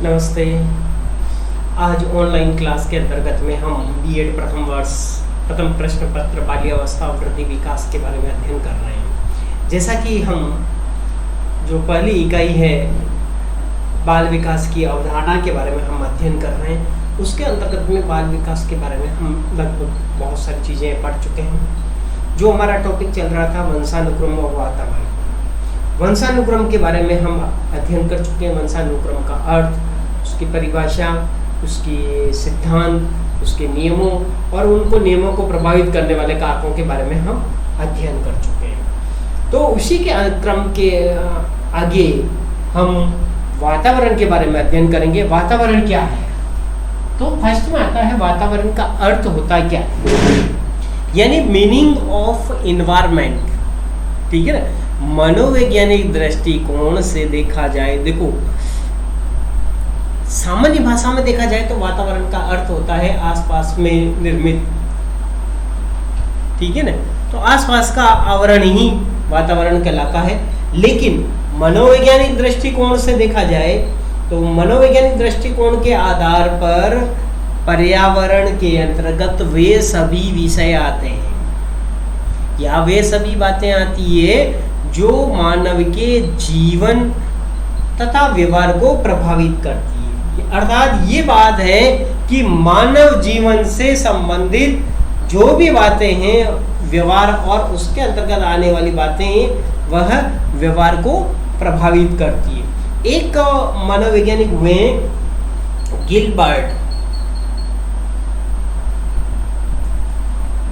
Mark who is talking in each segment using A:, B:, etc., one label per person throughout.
A: नमस्ते। आज online class के अंतर्गत में हम बीएड प्रथम वर्ष प्रथम प्रश्न पत्र बाल्यावस्था और वृद्धि विकास के बारे में अध्ययन कर रहे हैं। जैसा कि हम जो पहली इकाई है बाल विकास की अवधारणा के बारे में हम अध्ययन कर रहे हैं, उसके अंतर्गत में बाल विकास के बारे में हम लगभग बहुत सारी चीज़ें पढ़ चुके हैं। जो हमारा टॉपिक चल रहा था वंशानुक्रम और वातावरण, वंशानुक्रम के बारे में हम अध्ययन कर चुके हैं। वंशानुक्रम का अर्थ, उसकी परिभाषा, उसकी सिद्धांत, उसके नियमों और उनको नियमों को प्रभावित करने वाले कारकों के बारे में हम अध्ययन कर चुके हैं। तो उसी के क्रम के आगे हम वातावरण के बारे में अध्ययन करेंगे। वातावरण क्या है? तो फर्स्ट में आता है वातावरण का अर्थ होता है क्या, यानी मीनिंग ऑफ इन्वायरमेंट। ठीक है ना, मनोवैज्ञानिक दृष्टिकोण से देखा जाए, देखो सामान्य भाषा में देखा जाए तो वातावरण का अर्थ होता है आसपास में निर्मित, ठीक है ना, तो आसपास का आवरण ही वातावरण कहलाता है। लेकिन मनोवैज्ञानिक दृष्टिकोण से देखा जाए तो मनोवैज्ञानिक दृष्टिकोण के आधार पर पर्यावरण के अंतर्गत वे सभी विषय आते हैं या वे सभी बातें आती है जो मानव के जीवन तथा व्यवहार को प्रभावित करती है। अर्थात ये बात है कि मानव जीवन से संबंधित जो भी बातें हैं, व्यवहार और उसके अंतर्गत आने वाली बातें हैं, वह व्यवहार को प्रभावित करती है। एक मनोवैज्ञानिक हुए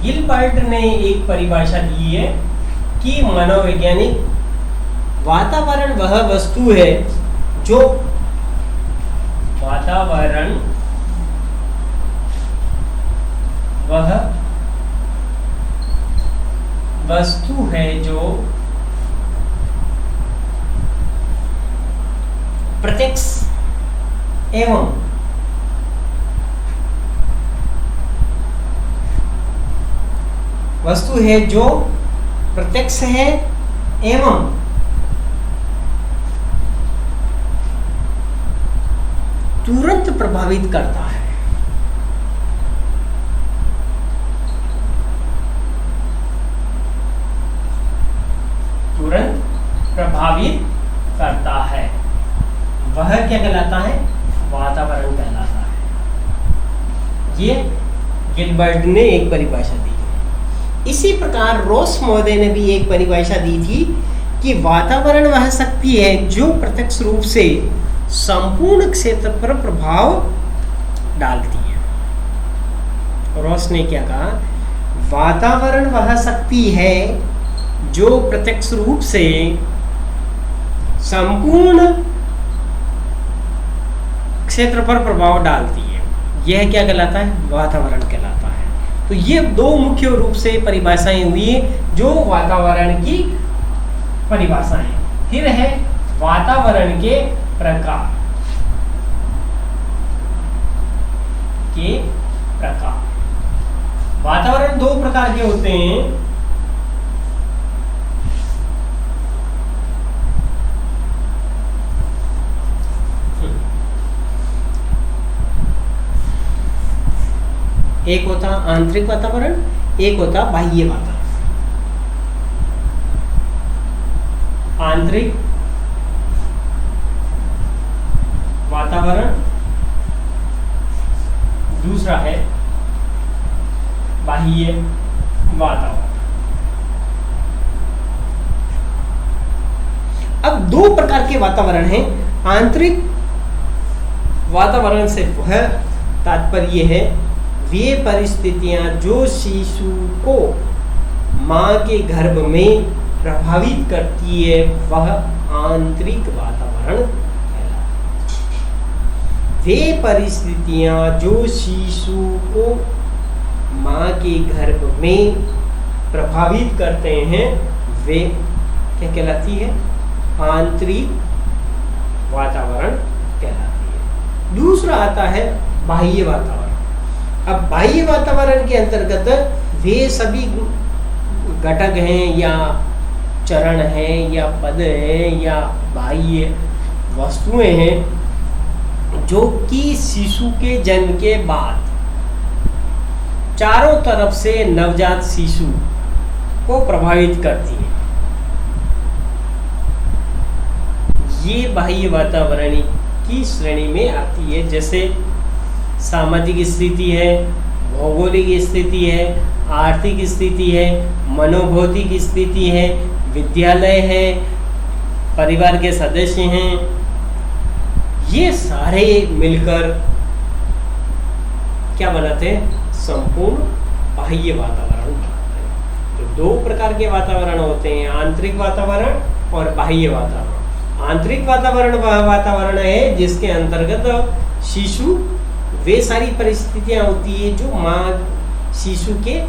A: गिलबर्ट ने एक परिभाषा दी है कि मनोवैज्ञानिक वातावरण वह वस्तु है जो प्रत्यक्ष एवं प्रत्यक्ष है एवं तुरंत प्रभावित करता है। तुरंत प्रभावित करता है, वह क्या कहलाता है? वातावरण कहलाता है। ये गिलबर्ट ने एक परिभाषा दी है। इसी प्रकार रॉस महोदय ने भी एक परिभाषा दी थी कि वातावरण वह शक्ति है जो प्रत्यक्ष रूप से संपूर्ण क्षेत्र पर प्रभाव डालती है। रॉस ने क्या कहा? वातावरण वह शक्ति है जो प्रत्यक्ष रूप से संपूर्ण क्षेत्र पर प्रभाव डालती है। यह क्या कहलाता है? वातावरण कहलाता है। तो ये दो मुख्य रूप से परिभाषाएं हुई जो वातावरण की परिभाषाएं। फिर है वातावरण के प्रकार। वातावरण दो प्रकार के होते हैं। एक होता आंतरिक वातावरण, एक होता बाह्य वातावरण। आंतरिक वातावरण, दूसरा है बाह्य वातावरण। अब दो प्रकार के वातावरण हैं। आंतरिक वातावरण से वह तात्पर्य है वे परिस्थितियां जो शिशु को मां के गर्भ में प्रभावित करती है, वह आंतरिक वातावरण। वे परिस्थितियां जो शिशु को मां के गर्भ में प्रभावित करते हैं, वे क्या कहलाती है? आंतरिक वातावरण कहलाती है। दूसरा आता है बाह्य वातावरण। अब बाह्य वातावरण के अंतर्गत वे सभी घटक हैं या चरण हैं या पद हैं या बाह्य वस्तुएं हैं जो कि शिशु के जन्म के बाद चारों तरफ से नवजात शिशु को प्रभावित करती है। ये बाह्य वातावरण की श्रेणी में आती है, जैसे सामाजिक स्थिति है, भौगोलिक स्थिति है, आर्थिक स्थिति है, मनोभौतिक स्थिति है, विद्यालय है, परिवार के सदस्य हैं। ये सारे मिलकर क्या बनाते हैं? संपूर्ण बाह्य वातावरण बनाते हैं। तो दो प्रकार के वातावरण होते हैं, आंतरिक वातावरण और बाह्य वातावरण। आंतरिक वातावरण वह वातावरण है जिसके अंतर्गत शिशु वे सारी परिस्थितियां होती है जो माँ शिशु के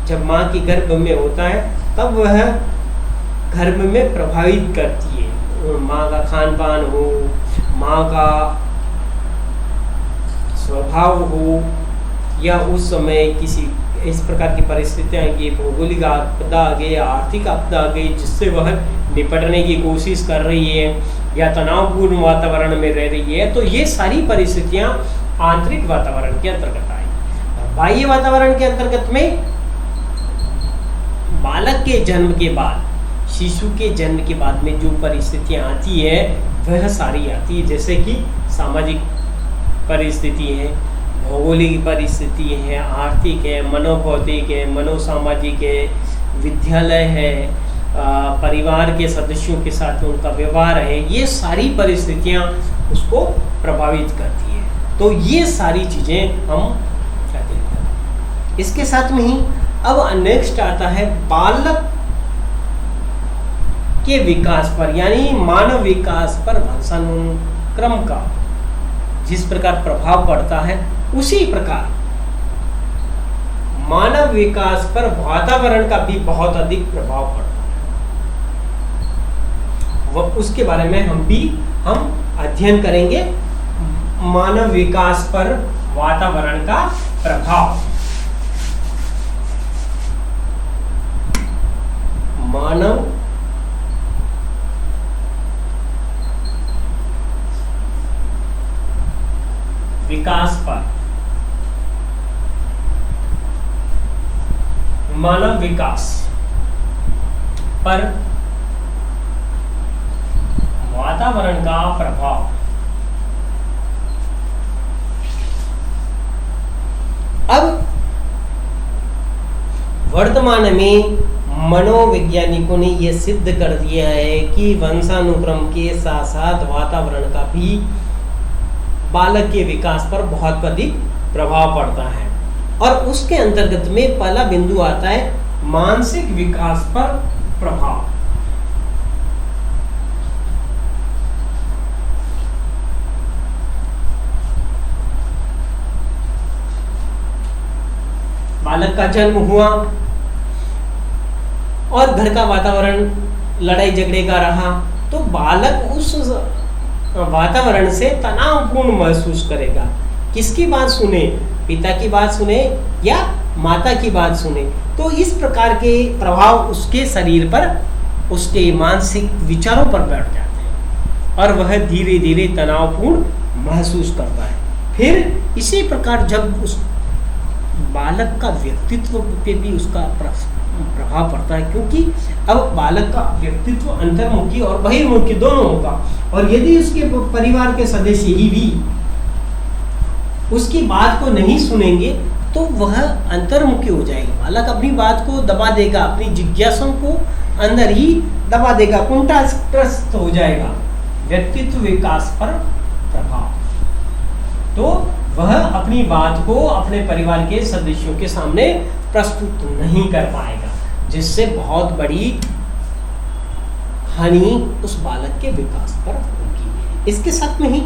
A: जब माँ के गर्भ में होता है तब वह गर्भ में प्रभावित करती है। माँ का खान पान हो, माँ का स्वभाव हो, या उस समय किसी इस प्रकार की परिस्थितियां आ गई, भौगोलिक आपदा आ गई, आर्थिक आपदा आ गई, जिससे वह निपटने की कोशिश कर रही है या तनावपूर्ण वातावरण में रह रही है, तो ये सारी परिस्थितियां आंतरिक वातावरण के अंतर्गत आई। और बाह्य वातावरण के अंतर्गत में बालक के जन्म के बाद, शिशु के जन्म के बाद में जो परिस्थितियां आती है वह सारी आती है, जैसे कि सामाजिक परिस्थिति है, भौगोलिक परिस्थिति है, आर्थिक है, मनोभौतिक है, मनोसामाजिक है, विद्यालय है, परिवार के सदस्यों के साथ उनका व्यवहार है, ये सारी परिस्थितियां उसको प्रभावित करती है। तो ये सारी चीज़ें हम क्या देखते हैं। इसके साथ में ही अब नेक्स्ट आता है बालक के विकास पर, यानी मानव विकास पर वंशानुक्रम का जिस प्रकार प्रभाव पड़ता है उसी प्रकार मानव विकास पर वातावरण का भी बहुत अधिक प्रभाव पड़ता है। वह उसके बारे में हम अध्ययन करेंगे, मानव विकास पर वातावरण का प्रभाव। मानव विकास पर, मानव विकास पर वातावरण का प्रभाव। अब वर्तमान में मनोवैज्ञानिकों ने यह सिद्ध कर दिया है कि वंशानुक्रम के साथ साथ वातावरण का भी बालक के विकास पर बहुत अधिक प्रभाव पड़ता है। और उसके अंतर्गत में पहला बिंदु आता है मानसिक विकास पर प्रभाव। बालक का जन्म हुआ और घर का वातावरण लड़ाई झगड़े का रहा, तो बालक उस वातावरण से तनावपूर्ण महसूस करेगा। किसकी बात सुने? पिता की बात सुने या माता की बात सुने? तो इस प्रकार के प्रभाव उसके शरीर पर, उसके मानसिक विचारों पर बैठ जाते हैं और वह धीरे धीरे तनावपूर्ण महसूस करता है। फिर इसी प्रकार जब उस बालक का व्यक्तित्व पे भी उसका प्रभाव पड़ता है, क्योंकि अब बालक का व्यक्तित्व अंतर्मुखी और बहिर्मुखी दोनों होगा। और यदि उसके परिवार के सदस्य ही भी उसकी बात को नहीं सुनेंगे तो वह अंतर्मुखी हो जाएगा। बालक अपनी बात को दबा देगा, अपनी जिज्ञासाओं को अंदर ही दबा देगा, कुंठाग्रस्त हो जाएगा। व्यक्तित्व विकास पर प्रभाव, तो वह अपनी बात को अपने परिवार के सदस्यों के सामने प्रस्तुत नहीं कर पाएगा, जिससे बहुत बड़ी हानि उस बालक के विकास पर होगी। इसके साथ में ही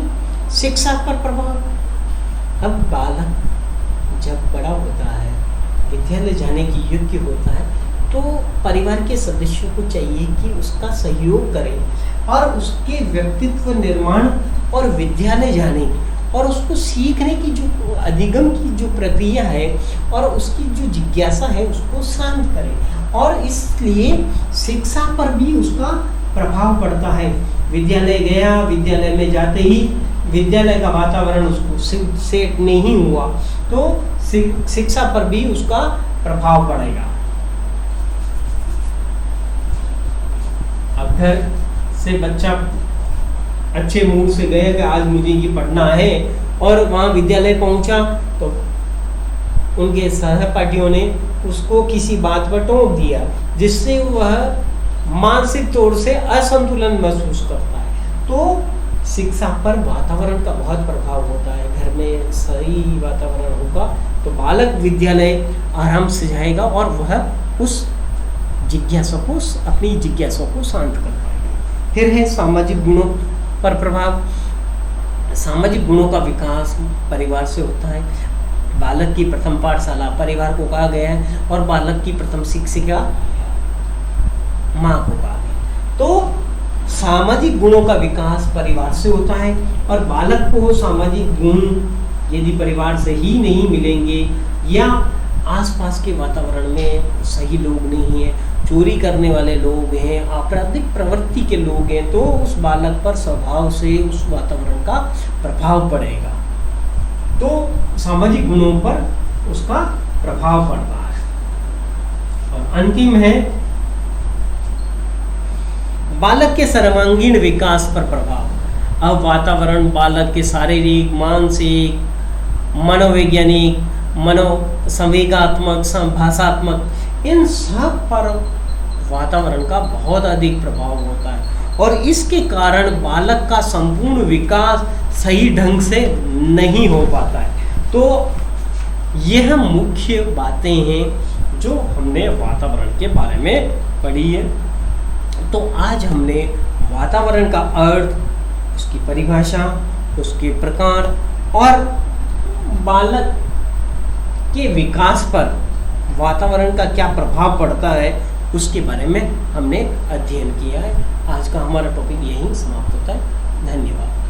A: शिक्षा पर प्रभाव। अब बालक जब बड़ा होता है, विद्यालय जाने की योग्य होता है, तो परिवार के सदस्यों को चाहिए कि उसका सहयोग करें और उसके व्यक्तित्व निर्माण और विद्यालय जाने और उसको सीखने की जो अधिगम की जो प्रक्रिया है और उसकी जो जिज्ञासा है उसको शांत करें। और इसलिए शिक्षा पर भी उसका प्रभाव पड़ता है। विद्यालय गया, विद्यालय में जाते ही विद्यालय का वातावरण उसको सेट नहीं हुआ तो शिक्षा पर भी उसका प्रभाव पड़ेगा। अब घर से बच्चा अच्छे मूड से गया कि आज मुझे ये पढ़ना है, और वहाँ विद्यालय पहुंचा तो उनके सहपाठियों ने उसको किसी बात पर टोक दिया, जिससे वह मानसिक तौर से असंतुलन महसूस करता है। तो शिक्षा पर वातावरण का बहुत प्रभाव होता है। घर में सही वातावरण होगा तो बालक विद्यालय आराम से जाएगा और वह उस जिज्ञासा को, अपनी जिज्ञासा को शांत कर पाएगा। फिर है सामाजिक गुणों पर प्रभाव। सामाजिक गुणों का विकास परिवार से होता है। बालक की प्रथम पाठशाला परिवार को कहा गया है और बालक की प्रथम शिक्षिका माँ को कहा गया। तो सामाजिक गुणों का विकास परिवार से होता है और बालक को सामाजिक गुण यदि परिवार से ही नहीं मिलेंगे या आसपास के वातावरण में सही लोग नहीं हैं, चोरी करने वाले लोग हैं, आपराधिक प्रवृत्ति के लोग हैं, तो उस बालक पर स्वभाव से उस वातावरण का प्रभाव पड़ेगा। तो सामाजिक गुणों पर उसका प्रभाव पड़ता है। और अंतिम है बालक के सर्वांगीण विकास पर प्रभाव। अब वातावरण बालक के शारीरिक, मानसिक, मनोवैज्ञानिक, संवेगात्मक, भाषात्मक, इन सब पर वातावरण का बहुत अधिक प्रभाव होता है और इसके कारण बालक का संपूर्ण विकास सही ढंग से नहीं हो पाता है। तो यह मुख्य बातें हैं जो हमने वातावरण के बारे में पढ़ी है। तो आज हमने वातावरण का अर्थ, उसकी परिभाषा, उसके प्रकार और बालक के विकास पर वातावरण का क्या प्रभाव पड़ता है उसके बारे में हमने अध्ययन किया है। आज का हमारा टॉपिक यहीं समाप्त होता है। धन्यवाद।